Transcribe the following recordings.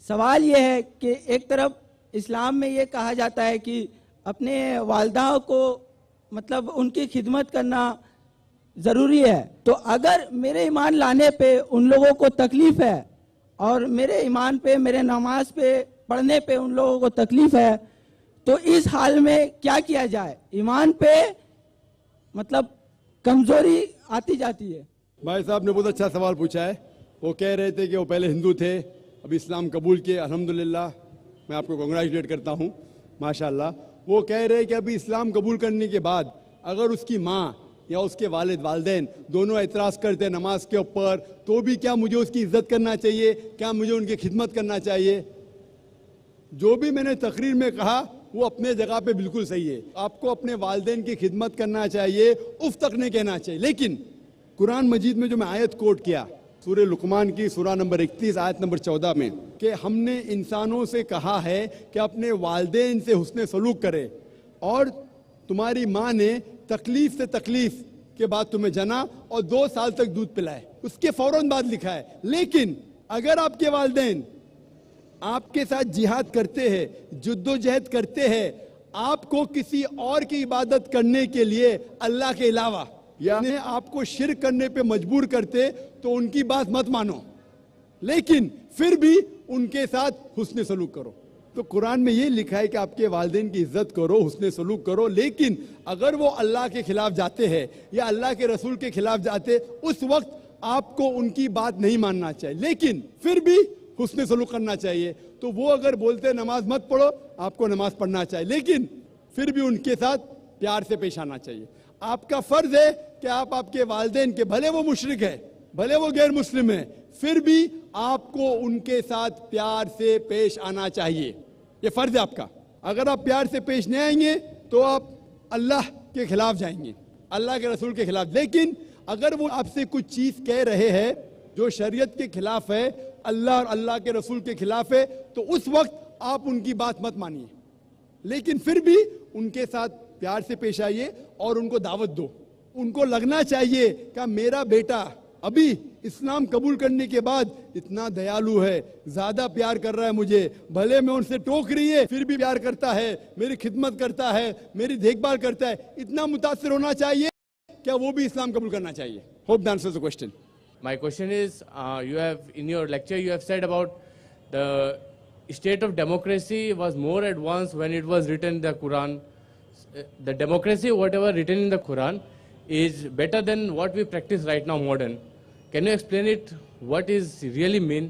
سوال یہ ہے کہ ایک طرف اسلام میں یہ کہا جاتا ہے کہ اپنے والدہ کو مطلب ان کی خدمت کرنا ضروری ہے، تو اگر میرے ایمان لانے پہ ان لوگوں کو تکلیف ہے اور میرے ایمان پہ، میرے نماز پہ پڑھنے پہ ان لوگوں کو تکلیف ہے، تو اس حال میں کیا کیا جائے؟ ایمان پہ مطلب کمزوری آتی جاتی ہے۔ بھائی صاحب نے بہت اچھا سوال پوچھا ہے۔ وہ کہہ رہے تھے کہ وہ پہلے ہندو تھے، اب اسلام قبول کیے، الحمدللہ میں آپ کو کنگریچولیٹ کرتا ہوں، ماشاءاللہ۔ وہ کہہ رہے کہ ابھی اسلام قبول کرنے کے بعد اگر اس کی ماں یا اس کے والدین دونوں اعتراض کرتے ہیں نماز کے اوپر، تو بھی کیا مجھے اس کی عزت کرنا چاہیے؟ کیا مجھے ان کی خدمت کرنا چاہیے؟ جو بھی میں نے تقریر میں کہا وہ اپنے جگہ پہ بالکل صحیح ہے۔ آپ کو اپنے والدین کی خدمت کرنا چاہیے، اف تک نہیں کہنا چاہیے۔ لیکن قرآن مجید میں جو میں آیت کوٹ کیا، سورہ لقمان کی سورہ نمبر 31 آیت نمبر 14 میں، کہ ہم نے انسانوں سے کہا ہے کہ اپنے والدین سے حسن سلوک کرے، اور تمہاری ماں نے تکلیف سے تکلیف کے بعد تمہیں جنا اور 2 سال تک دودھ پلائے، اس کے فوراً بعد لکھا ہے۔ لیکن اگر آپ کے والدین آپ کے ساتھ جہاد کرتے ہیں، جد و جہد کرتے ہیں، آپ کو کسی اور کی عبادت کرنے کے لیے اللہ کے علاوہ، یعنی آپ کو شرک کرنے پہ مجبور کرتے، تو ان کی بات مت مانو، لیکن پھر بھی ان کے ساتھ حسن سلوک کرو۔ تو قرآن میں یہ لکھا ہے کہ آپ کے والدین کی عزت کرو، حسن سلوک کرو، لیکن اگر وہ اللہ کے خلاف جاتے ہیں یا اللہ کے رسول کے خلاف جاتے، اس وقت آپ کو ان کی بات نہیں ماننا چاہیے، لیکن پھر بھی حسن سلوک کرنا چاہیے۔ تو وہ اگر بولتے نماز مت پڑھو، آپ کو نماز پڑھنا چاہیے، لیکن پھر بھی ان کے ساتھ پیار سے پیش آنا چاہیے۔ آپ کا فرض ہے کہ آپ کے والدین کے، بھلے وہ مشرک ہے، بھلے وہ غیر مسلم ہے، پھر بھی آپ کو ان کے ساتھ پیار سے پیش آنا چاہیے، یہ فرض ہے آپ کا۔ اگر آپ پیار سے پیش نہیں آئیں گے تو آپ اللہ کے خلاف جائیں گے، اللہ کے رسول کے خلاف۔ لیکن اگر وہ آپ سے کچھ چیز کہہ رہے ہیں جو شریعت کے خلاف ہے، اللہ اور اللہ کے رسول کے خلاف ہے، تو اس وقت آپ ان کی بات مت مانیے، لیکن پھر بھی ان کے ساتھ پیار سے پیش آئیے اور ان کو دعوت دو۔ ان کو لگنا چاہیے کہ میرا بیٹا ابھی اسلام قبول کرنے کے بعد اتنا دیالو ہے، زیادہ پیار کر رہا ہے مجھے، بھلے میں ان سے ٹوک رہی ہے پھر بھی پیار کرتا ہے، میری خدمت کرتا ہے، میری دیکھ بھال کرتا ہے، اتنا متاثر ہونا چاہیے، کیا وہ بھی اسلام قبول کرنا چاہیے؟ Hope that answers the question. My question is, in your lecture you have said about the state of democracy was more advanced when it was written in the Quran. The democracy, whatever written in the Quran, is better than what we practice right now, modern. Can you explain it? What is really mean?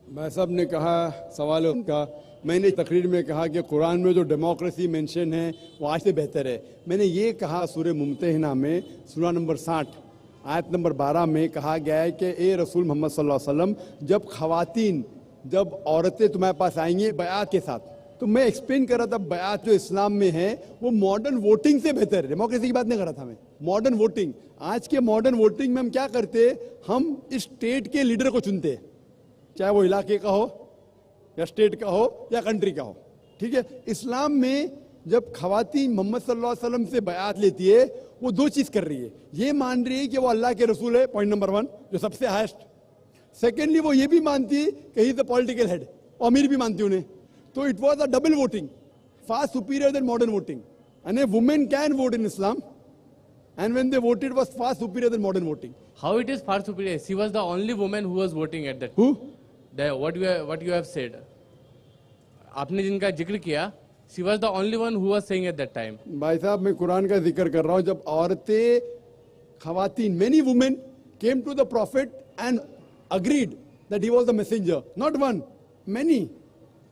میں صاحب نے کہا سوال ان کا، میں نے تقریر میں کہا کہ قرآن میں جو ڈیموکریسی مینشن ہے وہ آج سے بہتر ہے۔ میں نے یہ کہا سورہ ممتحنہ میں سورہ نمبر 60 آیت نمبر 12 میں کہا گیا ہے کہ اے رسول محمد صلی اللہ علیہ وسلم، جب عورتیں تمہارے پاس آئیں گی بیعت کے ساتھ، تو میں ایکسپلین کر رہا تھا بیعت جو اسلام میں ہے وہ ماڈرن ووٹنگ سے بہتر ہے، ڈیموکریسی کی بات نہیں کر رہا تھا میں، ماڈرن ووٹنگ۔ آج کے ماڈرن ووٹنگ میں ہم کیا کرتے ہیں؟ ہم اسٹیٹ کے لیڈر کو چنتے ہیں، چاہے وہ علاقے کا ہو یا اسٹیٹ کا ہو یا کنٹری کا ہو، ٹھیک ہے؟ اسلام میں جب خواتین محمد صلی اللہ علیہ وسلم سے بیعت لیتی ہے، وہ 2 چیز کر رہی ہے، یہ مان رہی ہے کہ وہ اللہ کے رسول ہے، پوائنٹ نمبر 1 جو سب سے ہائیسٹ۔ سیکنڈلی وہ یہ بھی مانتی ہے کہ ہی از اے پولیٹیکل ہیڈ، اور امیر بھی مانتی انہیں۔ تو it was a double voting, for superior than modern voting, and a woman can vote in Islam, and when they voted was far superior than modern voting. How it is far superior? She was the only woman who was voting at that. Who? What you have said. آپ نے جن کا ذکر کیا، she was the only one who was saying at that time. بھائی صاحب میں قرآن کا ذکر کر رہا ہوں، جب عورتیں، خواتین، many women came to the prophet and agreed that he was the messenger, not one, many.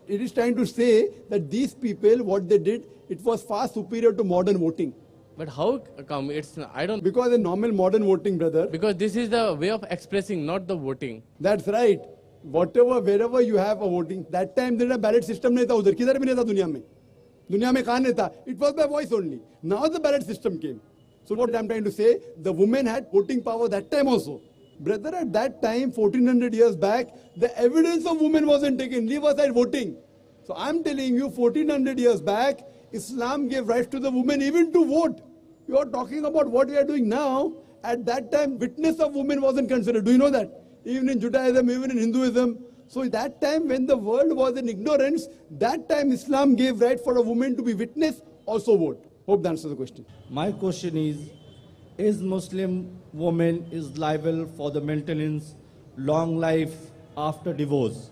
It is trying to say that these people, what they did, it was far superior to modern voting. But how come it's, I don't, Because a normal modern voting, brother. because this is the way of expressing, not the voting. That's right. Whatever, wherever you have a voting, that time there was a ballot system نہیں تھا ادھر، کدھر بھی نہیں تھا دنیا میں کہاں نہیں تھا. It was by voice only. Now the ballot system came. So what I'm trying to say, the women had voting power that time also. Brother, at that time, 1400 years back, the evidence of women wasn't taken. Leave aside voting. So I'm telling you, 1400 years back, Islam gave rights to the women even to vote. You are talking about what we are doing now. At that time, witness of women wasn't considered. Do you know that? Even in Judaism, even in Hinduism. So that time when the world was in ignorance, that time Islam gave right for a woman to be witness, also vote. Hope that answers the question. My question is Muslim woman is liable for the maintenance long life after divorce?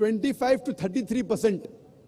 25 to 33%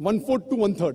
1/4 to 1/3.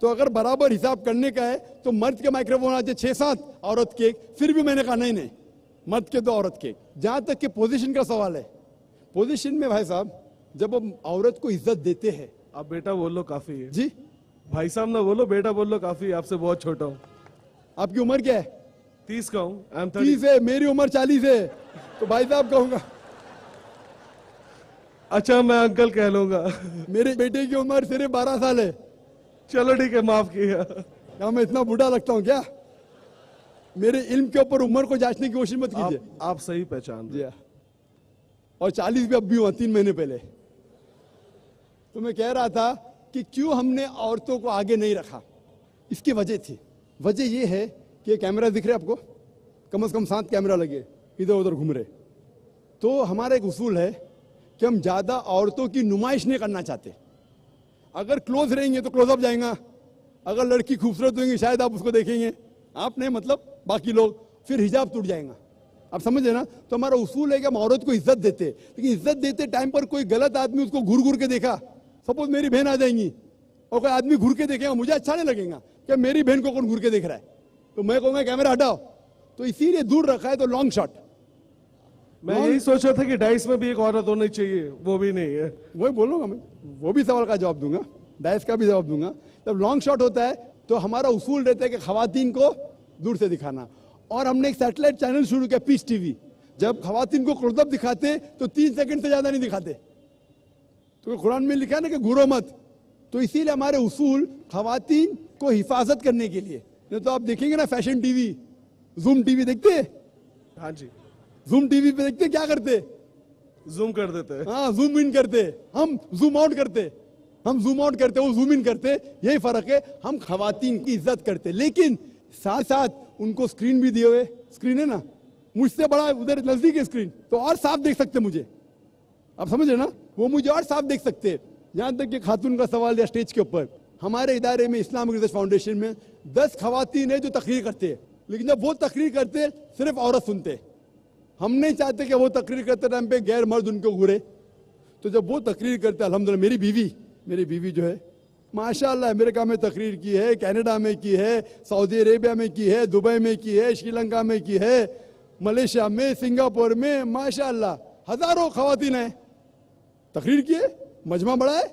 تو اگر برابر حساب کرنے کا ہے تو مرد کے مائکروفون آتے 6-7 عورت کے, پھر بھی میں نے کہا نہیں مرد کے 2 عورت کے. جہاں تک کہ پوزیشن کا سوال ہے, پوزیشن میں بھائی صاحب جب ہم عورت کو عزت دیتے ہیں. آپ بیٹا بول لو کافی ہے جی بھائی صاحب نہ بولو, بیٹا بول لو کافی ہے, آپ سے بہت چھوٹا ہوں. آپ کی عمر کیا ہے؟ 30 کا ہوں. 30 ہے, میری عمر 40 ہے, تو بھائی صاحب کہوں گا. اچھا میں انکل کہہ لوں گا. میرے بیٹے کی عمر صرف 12 سال ہے. چلو ٹھیک ہے, معاف کیا. کیا میں اتنا بوڑھا لگتا ہوں کیا؟ میرے علم کے اوپر عمر کو جانچنے کی کوشش مت کیجیے. آپ صحیح پہچان جی ہاں, اور 40 بھی اب بھی ہوا 3 مہینے پہلے. تو میں کہہ رہا تھا کہ کیوں ہم نے عورتوں کو آگے نہیں رکھا. اس کی وجہ تھی, وجہ یہ ہے کہ کیمرہ دکھ رہے آپ کو, کم از کم 7 کیمرہ لگے ادھر ادھر گھوم رہے. تو ہمارا ایک اصول ہے کہ ہم زیادہ عورتوں کی نمائش نہیں کرنا چاہتے. اگر کلوز رہیں گے تو کلوز اپ جائیں گا, اگر لڑکی خوبصورت ہوئیں گی شاید آپ اس کو دیکھیں گے, آپ نہیں مطلب باقی لوگ, پھر حجاب ٹوٹ جائیں گا. آپ سمجھے نا؟ تو ہمارا اصول ہے کہ ہم عورت کو عزت دیتے, لیکن عزت دیتے ٹائم پر کوئی غلط آدمی اس کو گھور گھور کے دیکھا, سپوز میری بہن آ جائیں گی اور کوئی آدمی گھور کے دیکھے گا, مجھے اچھا نہیں لگے گا کہ میری بہن کو کون گھور کے دیکھ رہا ہے, تو میں کہوں گا کیمرہ ہٹاؤ. تو اسی لیے دور رکھا ہے. تو لانگ شاٹ, میں یہی سوچ رہا تھا کہ ڈائس میں بھی ایک عورت ہونی چاہیے, وہ بھی نہیں ہے. وہی بولوں گا میں, وہ بھی سوال کا جواب دوں گا, ڈائس کا بھی جواب دوں گا. جب لانگ شاٹ ہوتا ہے تو ہمارا اصول رہتا ہے کہ خواتین کو دور سے دکھانا. اور ہم نے ایک سیٹلائٹ چینل شروع کیا, پیس ٹی وی. جب خواتین کو کلوز اپ دکھاتے تو 3 سیکنڈ سے زیادہ نہیں دکھاتے. تو قرآن میں لکھا ہے نا کہ گھورو مت. تو اسی لیے ہمارے اصول خواتین کو حفاظت کرنے کے لیے. نہیں تو آپ دیکھیں گے نا fashion T V, zoom T V دیکھتے ہیں؟ ہاں جی, زوم ٹی وی پہ دیکھتے کیا کرتے؟ زوم کر دیتے ہیں. ہاں, زوم ان کرتے, ہم زوم آؤٹ کرتے. ہم زوم آؤٹ کرتے, وہ زوم ان کرتے. یہی فرق ہے. ہم خواتین کی عزت کرتے, لیکن ساتھ ساتھ ان کو اسکرین بھی دیے ہوئے. اسکرین ہے نا, مجھ سے بڑا ادھر نزدیک ہے اسکرین, تو اور صاف دیکھ سکتے مجھے. آپ سمجھے نا, وہ مجھے اور صاف دیکھ سکتے. یہاں تک کہ خاتون کا سوال یا اسٹیج کے اوپر, ہمارے ادارے میں اسلامک ریسرچ فاؤنڈیشن میں 10 خواتین ہیں جو تقریر کرتے ہیں, لیکن جب وہ تقریر کرتے صرف عورت سنتے. ہم نہیں چاہتے کہ وہ تقریر کرتے ٹائم پہ غیر مرد ان کو گھورے. تو جب وہ تقریر کرتے, الحمدللہ میری بیوی جو ہے ماشاءاللہ امریکہ میں تقریر کی ہے, کینیڈا میں کی ہے, سعودی عربیہ میں کی ہے, دبئی میں کی ہے, شری لنکا میں کی ہے, ملیشیا میں, سنگاپور میں, ماشاءاللہ ہزاروں خواتین ہیں تقریر کی ہے, مجمع بڑا ہے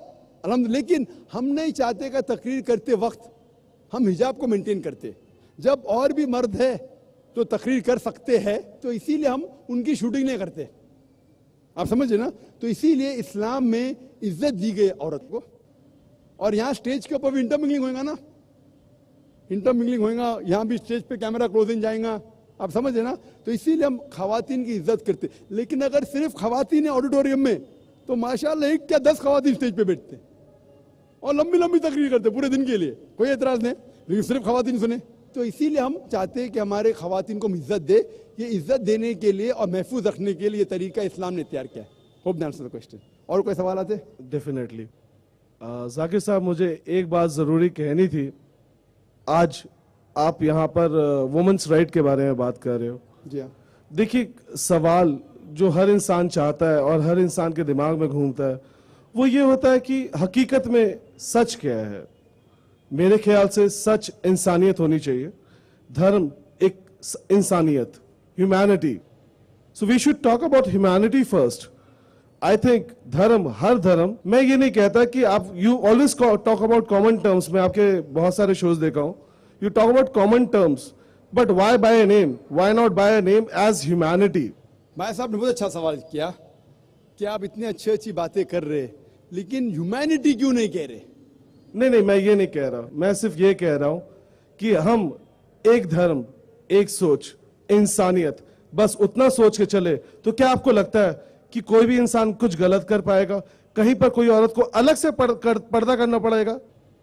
الحمدللہ. لیکن ہم نہیں چاہتے کہ تقریر کرتے وقت ہم حجاب کو مینٹین کرتے. جب اور بھی مرد ہے تو تقریر کر سکتے ہیں, تو اسی لیے ہم ان کی شوٹنگ نہیں کرتے. آپ سمجھے نا؟ تو اسی لیے اسلام میں عزت دی گئی عورت کو. اور یہاں سٹیج کے اوپر بھی انٹرمنگلنگ ہوئے گا نا, انٹرمنگلنگ ہوئے گا, یہاں بھی سٹیج پہ کیمرہ کلوزنگ جائیں گا. آپ سمجھے نا؟ تو اسی لیے ہم خواتین کی عزت کرتے. لیکن اگر صرف خواتین ہیں آڈیٹوریم میں تو ماشاءاللہ 1 یا 10 خواتین سٹیج پہ بیٹھتے اور لمبی لمبی تقریر کرتے پورے دن کے لیے, کوئی اعتراض نہیں, لیکن صرف خواتین سنیں. تو اسی لیے ہم چاہتے ہیں کہ ہمارے خواتین کو ہم عزت دے. یہ عزت دینے کے لیے اور محفوظ رکھنے کے لیے طریقہ اسلام نے تیار کیا ہے. Hope answer the question. اور کوئی سوالات ہے؟ ڈیفینیٹلی. ذاکر صاحب مجھے ایک بات ضروری کہنی تھی. آج آپ یہاں پر وومنس رائٹ کے بارے میں بات کر رہے ہو. جی ہاں. دیکھیے, سوال جو ہر انسان چاہتا ہے اور ہر انسان کے دماغ میں گھومتا ہے وہ یہ ہوتا ہے کہ حقیقت میں سچ کیا ہے. میرے خیال سے سچ انسانیت ہونی چاہیے. دھرم ایک انسانیت, humanity. So we should talk about humanity first. I think dharm, ہر دھرم, میں یہ نہیں کہتا کہ آپ you always talk about common terms. میں آپ کے بہت سارے شوز دیکھا ہوں, you talk about common terms, but why by a name, why not by a name as humanity. بھائی صاحب نے بہت اچھا سوال کیا کہ آپ اتنی اچھی باتیں کر رہے لیکن ہیومینٹی کیوں نہیں کہہ رہے. نہیں, میں یہ نہیں کہہ رہا. میں صرف یہ کہہ رہا ہوں کہ ہم ایک دھرم, ایک سوچ, انسانیت, بس اتنا سوچ کے چلے تو کیا آپ کو لگتا ہے کہ کوئی بھی انسان کچھ غلط کر پائے گا؟ کہیں پر کوئی عورت کو الگ سے پردہ کرنا پڑے گا؟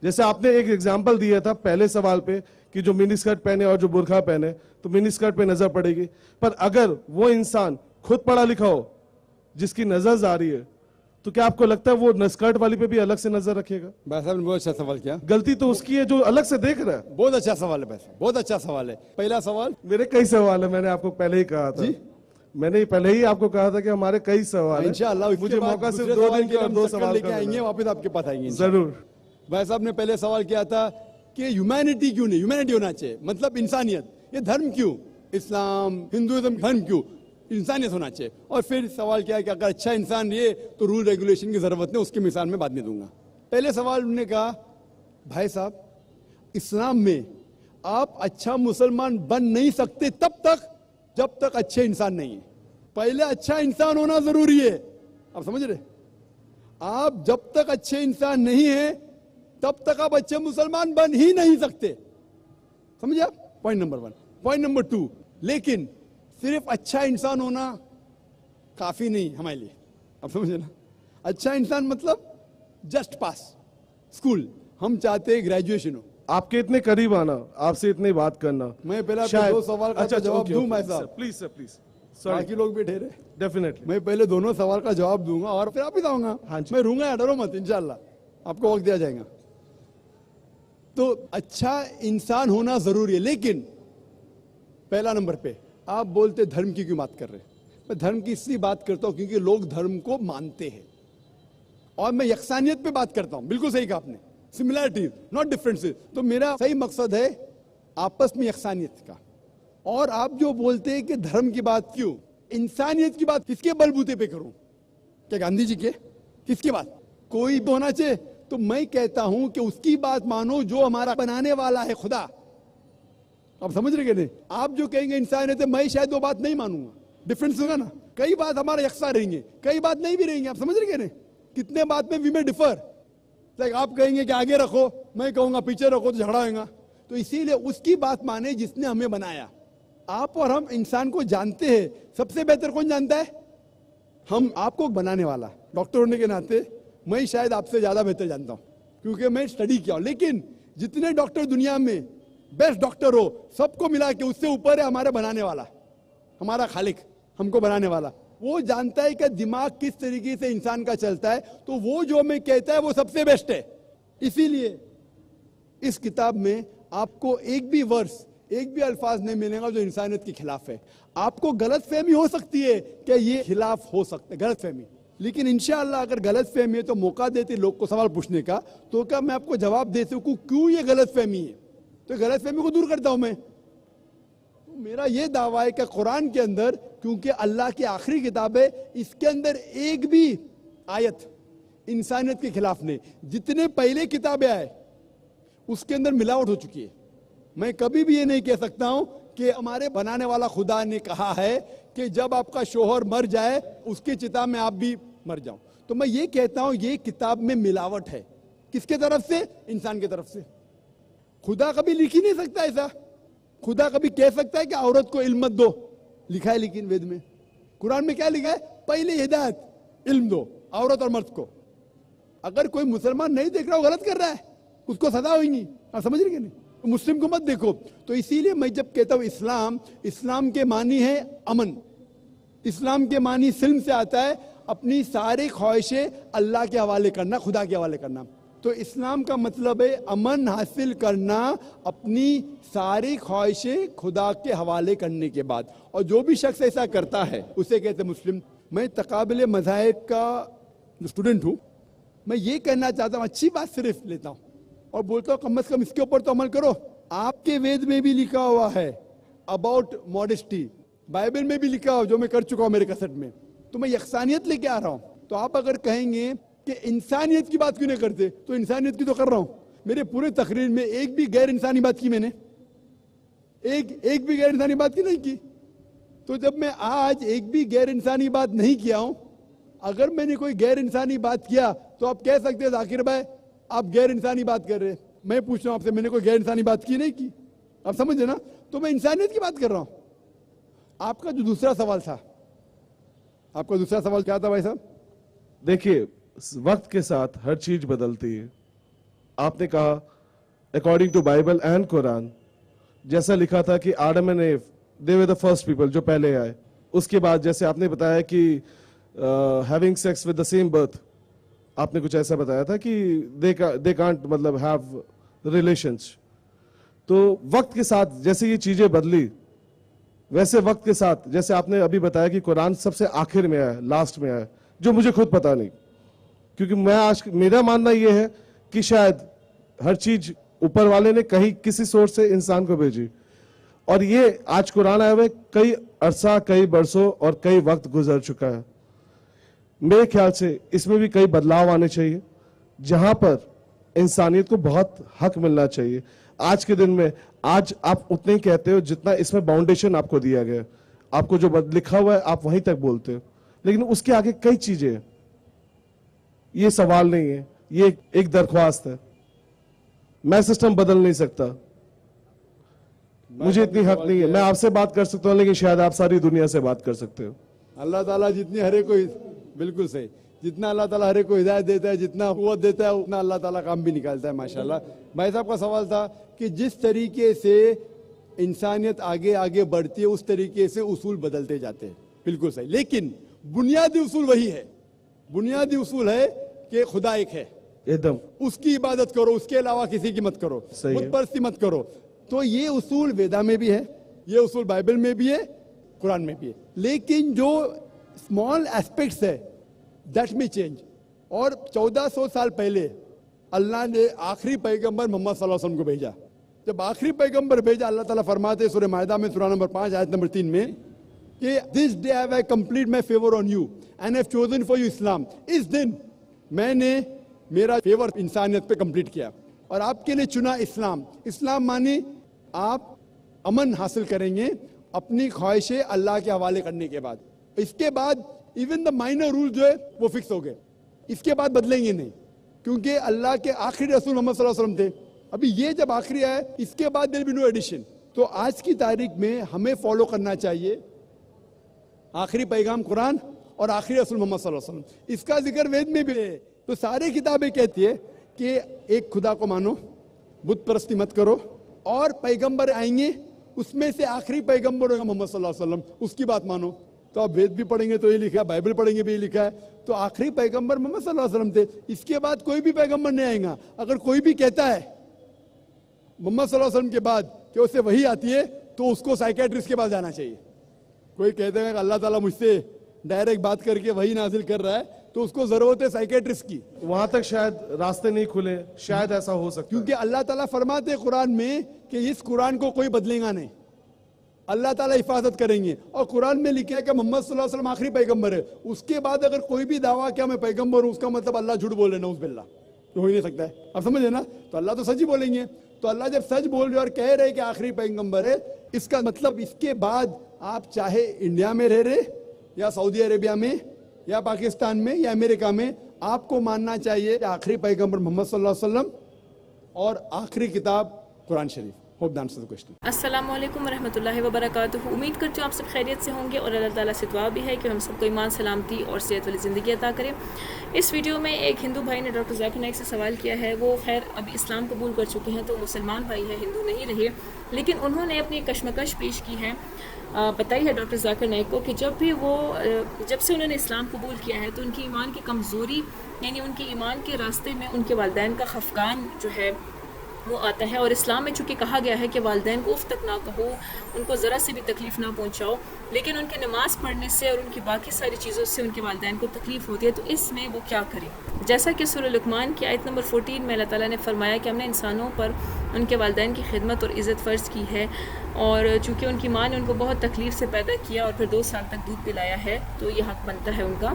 جیسے آپ نے ایک ایگزامپل دیا تھا پہلے سوال پہ کہ جو منی اسکرٹ پہنے اور جو برقع پہنے تو منی اسکرٹ پہ نظر پڑے گی. پر اگر وہ انسان خود پڑھا لکھا ہو جس کی نظر جاری ہے تو کیا آپ کو لگتا ہے وہ اسکرٹ والی پہ بھی الگ سے نظر رکھے گا؟ بھائی صاحب نے بہت اچھا سوال کیا. غلطی تو اس کی ہے جو الگ سے دیکھ رہا ہے. بہت اچھا سوال ہے بھائی صاحب, بہت اچھا سوال ہے. پہلا سوال, میرے کئی سوال ہیں, میں نے آپ کو پہلے ہی کہا تھا. میں نے پہلے ہی آپ کو کہا تھا کہ ہمارے کئی سوال ہیں. انشاءاللہ مجھے موقع صرف 2 دن کے اور 2 سوال لے کے آئیں گے, واپس آپ کے پاس آئیں گے ضرور. بھائی صاحب نے پہلے سوال کیا تھا کہ ہیومینٹی کیوں نہیں, ہیومینٹی ہونا چاہیے, مطلب انسانیت. یہ دھرم کیوں, اسلام ہندوازم دھرم کیوں, انسانیت ہونا چاہیے. اور پھر سوال کیا ہے کہ اگر اچھا انسان رہے تو رول ریگولیشن کی ضرورت نہیں, اس کی مثال میں بعد میں دوں گا. پہلے سوال انہوں نے کہا بھائی صاحب اسلام میں آپ اچھا مسلمان بن نہیں سکتے تب تک جب تک اچھے انسان نہیں ہیں. پہلے اچھا انسان ہونا ضروری ہے. آپ سمجھ رہے, آپ جب تک اچھے انسان نہیں ہیں تب تک آپ اچھے مسلمان بن ہی نہیں سکتے. سمجھے آپ, پوائنٹ نمبر 1. پوائنٹ نمبر 2, لیکن صرف اچھا انسان ہونا کافی نہیں ہمارے لیے. آپ سمجھے نا, اچھا انسان مطلب جسٹ پاس اسکول, ہم چاہتے ہیں گریجویشن ہو. آپ کے اتنے قریب آنا, آپ سے اتنی بات کرنا, میں پہلے آپ کو 2 سوال کا جواب دوں بھائی صاحب, پلیز سر پلیز. باقی لوگ بھی ٹھہرے. ڈیفینیٹلی میں پہلے دونوں سوال کا جواب دوں گا اور پھر آپ ہی جاؤں گا. میں روں گا, ڈرو مت, انشاءاللہ آپ کو وقت دیا جائے گا. تو اچھا انسان ہونا ضروری ہے, لیکن پہلا نمبر پہ آپ بولتے دھرم کی کیوں بات کر رہے ہیں. میں دھرم کی اس لیے بات کرتا ہوں کیونکہ لوگ دھرم کو مانتے ہیں, اور میں یکسانیت پہ بات کرتا ہوں. بالکل صحیح کہا آپ نے, سملیرٹیز ناٹ ڈفرینسز. تو میرا صحیح مقصد ہے آپس میں یکسانیت کا. اور آپ جو بولتے ہیں کہ دھرم کی بات کیوں, انسانیت کی بات کس کے بلبوتے پہ کروں, کیا گاندھی جی کے, کس کی بات, کوئی بھی ہونا چاہیے. تو میں کہتا ہوں کہ اس کی بات مانو جو ہمارا بنانے والا ہے خدا. آپ سمجھ رہے کہ نہیں, آپ جو کہیں گے انسانیت ہے, میں شاید وہ بات نہیں مانوں گا. ڈفرینس ہوگا نا, کئی بات ہمارا یکساں رہیں گے, کئی بات نہیں بھی رہیں گے. آپ سمجھ رہے کہ نہیں, کتنے بات میں وی میں ڈفر. آپ کہیں گے کہ آگے رکھو, میں کہوں گا پیچھے رکھو, تو جھگڑا ہوگا. تو اسی لیے اس کی بات مانے جس نے ہمیں بنایا. آپ اور ہم انسان کو جانتے ہیں, سب سے بہتر کون جانتا ہے, ہم. آپ کو بنانے والا ڈاکٹر ہونے کے ناطے میں شاید آپ سے زیادہ بہتر جانتا ہوں کیونکہ میں اسٹڈی کیا ہوں. لیکن جتنے ڈاکٹر دنیا میں بیسٹ ڈاکٹر ہو, سب کو ملا کے اس سے اوپر ہے ہمارا بنانے والا, ہمارا خالق, ہم کو بنانے والا. وہ جانتا ہے کہ دماغ کس طریقے سے انسان کا چلتا ہے, تو وہ جو میں کہتا ہے وہ سب سے بیسٹ ہے. اسی لیے اس کتاب میں آپ کو ایک بھی ورس, ایک بھی الفاظ نہیں ملے گا جو انسانیت کے خلاف ہے. آپ کو غلط فہمی ہو سکتی ہے کہ یہ خلاف ہو سکتا ہے, غلط فہمی, لیکن انشاءاللہ اگر غلط فہمی ہے تو موقع دیتے لوگ کو سوال پوچھنے کا, تو کیا میں آپ کو جواب دے سکوں کیوں یہ غلط فہمی ہے. تو غلط فہمی کو دور کرتا ہوں میں. میرا یہ دعویٰ ہے کہ قرآن کے اندر, کیونکہ اللہ کی آخری کتاب ہے, اس کے اندر ایک بھی آیت انسانیت کے خلاف نہیں. جتنے پہلے کتابیں آئے اس کے اندر ملاوٹ ہو چکی ہے. میں کبھی بھی یہ نہیں کہہ سکتا ہوں کہ ہمارے بنانے والا خدا نے کہا ہے کہ جب آپ کا شوہر مر جائے اس کی چتا میں آپ بھی مر جاؤں. تو میں یہ کہتا ہوں یہ کتاب میں ملاوٹ ہے. کس کے طرف سے, انسان کی طرف سے. خدا کبھی لکھ ہی نہیں سکتا ایسا. خدا کبھی کہہ سکتا ہے کہ عورت کو علم مت دو, لکھا ہے لیکن وید میں, قرآن میں کیا لکھا ہے, پہلے ہدایت, علم دو عورت اور مرد کو. اگر کوئی مسلمان نہیں دیکھ رہا, وہ غلط کر رہا ہے, اس کو سزا ہوئیں گی. آپ سمجھ رہے کہ نہیں, مسلم کو مت دیکھو. تو اسی لیے میں جب کہتا ہوں اسلام, اسلام کے معنی ہے امن. اسلام کے معنی سلم سے آتا ہے, اپنی ساری خواہشیں اللہ کے حوالے کرنا, خدا کے حوالے کرنا. تو اسلام کا مطلب ہے امن حاصل کرنا, اپنی ساری خواہشیں خدا کے حوالے کرنے کے بعد. اور جو بھی شخص ایسا کرتا ہے اسے کہتے ہیں مسلم. میں تقابل مذاہب کا اسٹوڈنٹ ہوں. میں یہ کہنا چاہتا ہوں, اچھی بات صرف لیتا ہوں اور بولتا ہوں کم از کم اس کے اوپر تو عمل کرو. آپ کے وید میں بھی لکھا ہوا ہے اباؤٹ ماڈسٹی, بائبل میں بھی لکھا ہوا جو میں کر چکا ہوں میرے کسٹ میں. تو میں یکسانیت لے کے آ رہا ہوں. تو آپ اگر کہیں گے کہ انسانیت کی بات کیوں نہیں کرتے, تو انسانیت کی تو کر رہا ہوں. میرے پورے تقریر میں ایک بھی غیر انسانی بات کی میں نے, ایک بھی غیر انسانی بات کی نہیں کی. تو جب میں آج ایک بھی غیر انسانی بات نہیں کیا ہوں, اگر میں نے کوئی غیر انسانی بات کیا تو آپ کہہ سکتے ہیں ذاکر بھائی آپ غیر انسانی بات کر رہے ہیں. میں پوچھ رہا ہوں آپ سے, میں نے کوئی غیر انسانی بات کی نہیں کی. آپ سمجھے نا, تو میں انسانیت کی بات کر رہا ہوں. آپ کا جو دوسرا سوال تھا, آپ کا دوسرا سوال کیا تھا بھائی صاحب؟ دیکھیے وقت کے ساتھ ہر چیز بدلتی ہے. آپ نے کہا اکارڈنگ ٹو بائبل اینڈ قرآن, جیسا لکھا تھا کہ آدم اینڈ ایو دے ور دا فرسٹ پیپل جو پہلے آئے. اس کے بعد جیسے آپ نے بتایا کہ having sex with the same birth, آپ نے کچھ ایسا بتایا تھا کہ دے کانٹ مطلب ہیو ریلیشنز. تو وقت کے ساتھ جیسے یہ چیزیں بدلی, ویسے وقت کے ساتھ جیسے آپ نے ابھی بتایا کہ قرآن سب سے آخر میں آیا, لاسٹ میں آیا, جو مجھے خود پتا نہیں, کیونکہ میں آج میرا ماننا یہ ہے کہ شاید ہر چیز اوپر والے نے کہیں کسی سورس سے انسان کو بھیجی, اور یہ آج قرآن آئے ہوئے کئی عرصہ, کئی برسوں اور کئی وقت گزر چکا ہے. میرے خیال سے اس میں بھی کئی بدلاؤ آنے چاہیے, جہاں پر انسانیت کو بہت حق ملنا چاہیے. آج کے دن میں آج آپ اتنے ہی کہتے ہو جتنا اس میں باؤنڈیشن آپ کو دیا گیا, آپ کو جو لکھا ہوا ہے آپ وہیں تک بولتے ہو, لیکن اس کے آگے کئی چیزیں ہیں. یہ سوال نہیں ہے, یہ ایک درخواست ہے. میں سسٹم بدل نہیں سکتا, مجھے اتنی حق نہیں ہے. میں آپ سے بات کر سکتا ہوں لیکن شاید آپ ساری دنیا سے بات کر سکتے ہو. اللہ تعالیٰ جتنی ہر ایک کو, بالکل صحیح, جتنا اللہ تعالیٰ ہر ایک کو ہدایت دیتا ہے, جتنا قوت دیتا ہے, اتنا اللہ تعالیٰ کام بھی نکالتا ہے ماشاءاللہ. بھائی صاحب کا سوال تھا کہ جس طریقے سے انسانیت آگے آگے بڑھتی ہے اس طریقے سے اصول بدلتے جاتے ہیں. بالکل صحیح, لیکن بنیادی اصول وہی ہے. بنیادی اصول ہے کہ خدا ایک ہے, ایک دم اس کی عبادت کرو, اس کے علاوہ کسی کی مت کرو, صحیح ہے. بت پرستی مت کرو. تو یہ اصول ویدا میں بھی ہے, یہ اصول بائبل میں بھی ہے, قرآن میں بھی ہے. لیکن جو اسمال ایسپیکٹس ہے دیٹ میں چینج. اور 1400 سال پہلے اللہ نے آخری پیغمبر محمد صلی اللہ علیہ وسلم کو بھیجا. جب آخری پیغمبر بھیجا, اللہ تعالیٰ فرماتے سورہ مائدہ میں سورہ نمبر 5 آیت نمبر 3 میں کہ this day have I complete my favor on you and have chosen for you Islam. اس دن میں نے میرا فیور انسانیت پہ کمپلیٹ کیا اور آپ کے لیے چنا اسلام. اسلام مانی آپ امن حاصل کریں گے اپنی خواہشیں اللہ کے حوالے کرنے کے بعد. اس کے بعد ایون دا مائنر رول جو ہے وہ فکس ہو گئے, اس کے بعد بدلیں گے نہیں, کیونکہ اللہ کے آخری رسول محمد صلی اللہ علیہ وسلم تھے. ابھی یہ جب آخری آئے اس کے بعد دیر بھی نو ایڈیشن. تو آج کی تاریخ میں ہمیں فالو کرنا چاہیے آخری پیغام قرآن اور آخری رسول محمد صلی اللہ علیہ وسلم. اس کا ذکر وید میں بھی ہے. تو سارے کتابیں کہتی ہے کہ ایک خدا کو مانو, بت پرستی مت کرو, اور پیغمبر آئیں گے اس میں سے آخری پیغمبر ہوگا محمد صلی اللہ علیہ وسلم, اس کی بات مانو. تو آپ وید بھی پڑھیں گے تو یہ لکھا ہے, بائبل پڑھیں گے بھی یہ لکھا ہے. تو آخری پیغمبر محمد صلی اللہ علیہ وسلم تھے, اس کے بعد کوئی بھی پیغمبر نہیں آئے گا. اگر کوئی بھی کہتا ہے محمد صلی اللہ علیہ وسلم کے بعد کہ اسے وہی آتی ہے تو اس کو سائیکیٹرسٹ کے پاس جانا چاہیے. کوئی کہتے ہیں کہ اللہ تعالیٰ مجھ سے ڈائریکٹ بات کر کے وہی نازل کر رہا ہے تو اس کو ضرورت ہے سائیکیٹرسٹ کی. وہاں تک شاید راستے نہیں کھلے, شاید ایسا ہو سکتا ہے. کیونکہ اللہ تعالیٰ فرماتے ہیں قرآن میں کہ اس قرآن کو کوئی بدلے گا نہیں, اللہ تعالیٰ حفاظت کریں گے. اور قرآن میں لکھا ہے کہ محمد صلی اللہ علیہ وسلم آخری پیغمبر ہے. اس کے بعد اگر کوئی بھی دعویٰ کیا میں پیغمبر ہوں, اس کا مطلب اللہ جھوٹ بول رہے, نعوذ باللہ, تو ہو ہی نہیں سکتا ہے. آپ سمجھے نا, تو اللہ تو سچ ہی بولیں گے. تو اللہ جب سچ بول رہے اور کہہ رہے کہ آخری پیغمبر ہے, اس کا مطلب اس کے بعد آپ چاہے انڈیا میں رہ رہے یا سعودی عربیہ میں یا پاکستان میں یا امریکہ میں, آپ کو ماننا چاہیے کہ آخری پیغمبر محمد صلی اللہ علیہ وسلم اور آخری کتاب قرآن شریف. Hope the answer the question. السلام علیکم ورحمۃ اللہ وبرکاتہ. امید کرتی ہوں آپ سب خیریت سے ہوں گے اور اللہ تعالیٰ سے دعا بھی ہے کہ ہم سب کو ایمان, سلامتی اور صحت والی زندگی عطا کرے. اس ویڈیو میں ایک ہندو بھائی نے ڈاکٹر ذاکر نائک سے سوال کیا ہے. وہ خیر ابھی اسلام قبول کر چکے ہیں تو مسلمان بھائی ہیں, ہندو نہیں رہے, لیکن انہوں نے اپنی کشمکش پیش کی ہے, بتائی ہے ڈاکٹر ذاکر نائک کو کہ جب سے انہوں نے اسلام قبول کیا ہے تو ان کی ایمان کی کمزوری, یعنی ان کے ایمان کے راستے میں ان کے والدین کا خفقان جو ہے وہ آتا ہے. اور اسلام میں چونکہ کہا گیا ہے کہ والدین کو اف تک نہ کہو, ان کو ذرا سے بھی تکلیف نہ پہنچاؤ, لیکن ان کے نماز پڑھنے سے اور ان کی باقی ساری چیزوں سے ان کے والدین کو تکلیف ہوتی ہے. تو اس میں وہ کیا کریں؟ جیسا کہ سورہ لقمان کی آیت نمبر 14 میں اللہ تعالیٰ نے فرمایا کہ ہم نے انسانوں پر ان کے والدین کی خدمت اور عزت فرض کی ہے, اور چونکہ ان کی ماں نے ان کو بہت تکلیف سے پیدا کیا اور پھر 2 سال تک دودھ پلایا ہے تو یہ حق بنتا ہے ان کا.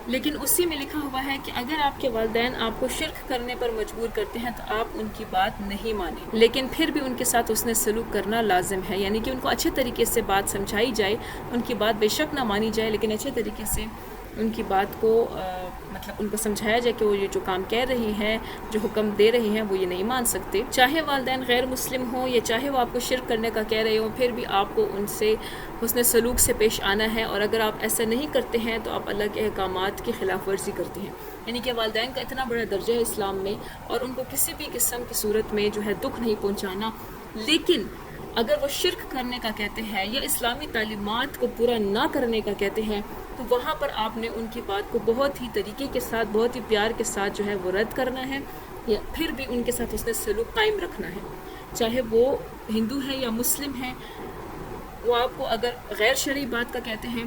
لیکن اسی میں لکھا ہوا ہے کہ اگر آپ کے والدین آپ کو شرک کرنے پر مجبور کرتے ہیں تو آپ ان کی بات نہیں مانیں, لیکن پھر بھی ان کے ساتھ حسن سلوک کرنا لازم ہے. یعنی کہ ان کو اچھے طریقے سے بات سمجھائی جائے, ان کی بات بے شک نہ مانی جائے, لیکن اچھے طریقے سے ان کی بات کو مطلب ان کو سمجھایا جائے کہ وہ یہ جو کام کہہ رہی ہیں, جو حکم دے رہی ہیں, وہ یہ نہیں مان سکتے. چاہے والدین غیر مسلم ہوں یا چاہے وہ آپ کو شرک کرنے کا کہہ رہے ہوں, پھر بھی آپ کو ان سے حسن سلوک سے پیش آنا ہے. اور اگر آپ ایسا نہیں کرتے ہیں تو آپ اللہ کے احکامات کی خلاف ورزی کرتے ہیں. یعنی کہ والدین کا اتنا بڑا درجہ ہے اسلام میں, اور ان کو کسی بھی قسم کی صورت میں جو ہے دکھ نہیں پہنچانا. لیکن اگر وہ شرک کرنے کا کہتے ہیں یا اسلامی تعلیمات کو پورا نہ کرنے کا کہتے ہیں تو وہاں پر آپ نے ان کی بات کو بہت ہی طریقے کے ساتھ, بہت ہی پیار کے ساتھ جو ہے وہ رد کرنا ہے, یا پھر بھی ان کے ساتھ اس نے سلوک قائم رکھنا ہے. چاہے وہ ہندو ہے یا مسلم ہے, وہ آپ کو اگر غیر شرعی بات کا کہتے ہیں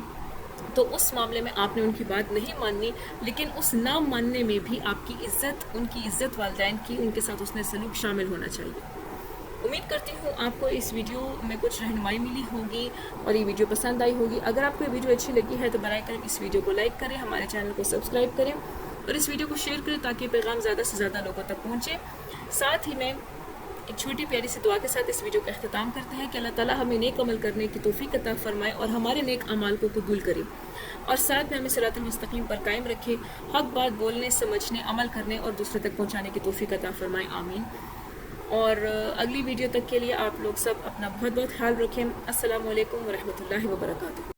تو اس معاملے میں آپ نے ان کی بات نہیں ماننی، لیکن اس نہ ماننے میں بھی آپ کی عزت، ان کی عزت والدین کی، ان کے ساتھ اس نے سلوک شامل ہونا چاہیے۔ امید کرتی ہوں آپ کو اس ویڈیو میں کچھ رہنمائی ملی ہوگی اور یہ ویڈیو پسند آئی ہوگی۔ اگر آپ کو یہ ویڈیو اچھی لگی ہے تو برائے کرم اس ویڈیو کو لائک کریں، ہمارے چینل کو سبسکرائب کریں اور اس ویڈیو کو شیئر کریں تاکہ پیغام زیادہ سے زیادہ لوگوں تک پہنچے۔ ساتھ ہی میں ایک چھوٹی پیاری سی دعا کے ساتھ اس ویڈیو کا اختتام کرتے ہیں کہ اللہ تعالیٰ ہمیں نیک عمل کرنے کی توفیق عطا فرمائے اور ہمارے نیک اعمال کو قبول کرے، اور ساتھ میں ہمیں صراط المستقیم پر قائم رکھے، حق بات بولنے، سمجھنے، عمل کرنے اور دوسرے تک پہنچانے کی توفیق عطا فرمائے، آمین۔ اور اگلی ویڈیو تک کے لیے آپ لوگ سب اپنا بہت بہت خیال رکھیں۔ السلام علیکم ورحمۃ اللہ وبرکاتہ۔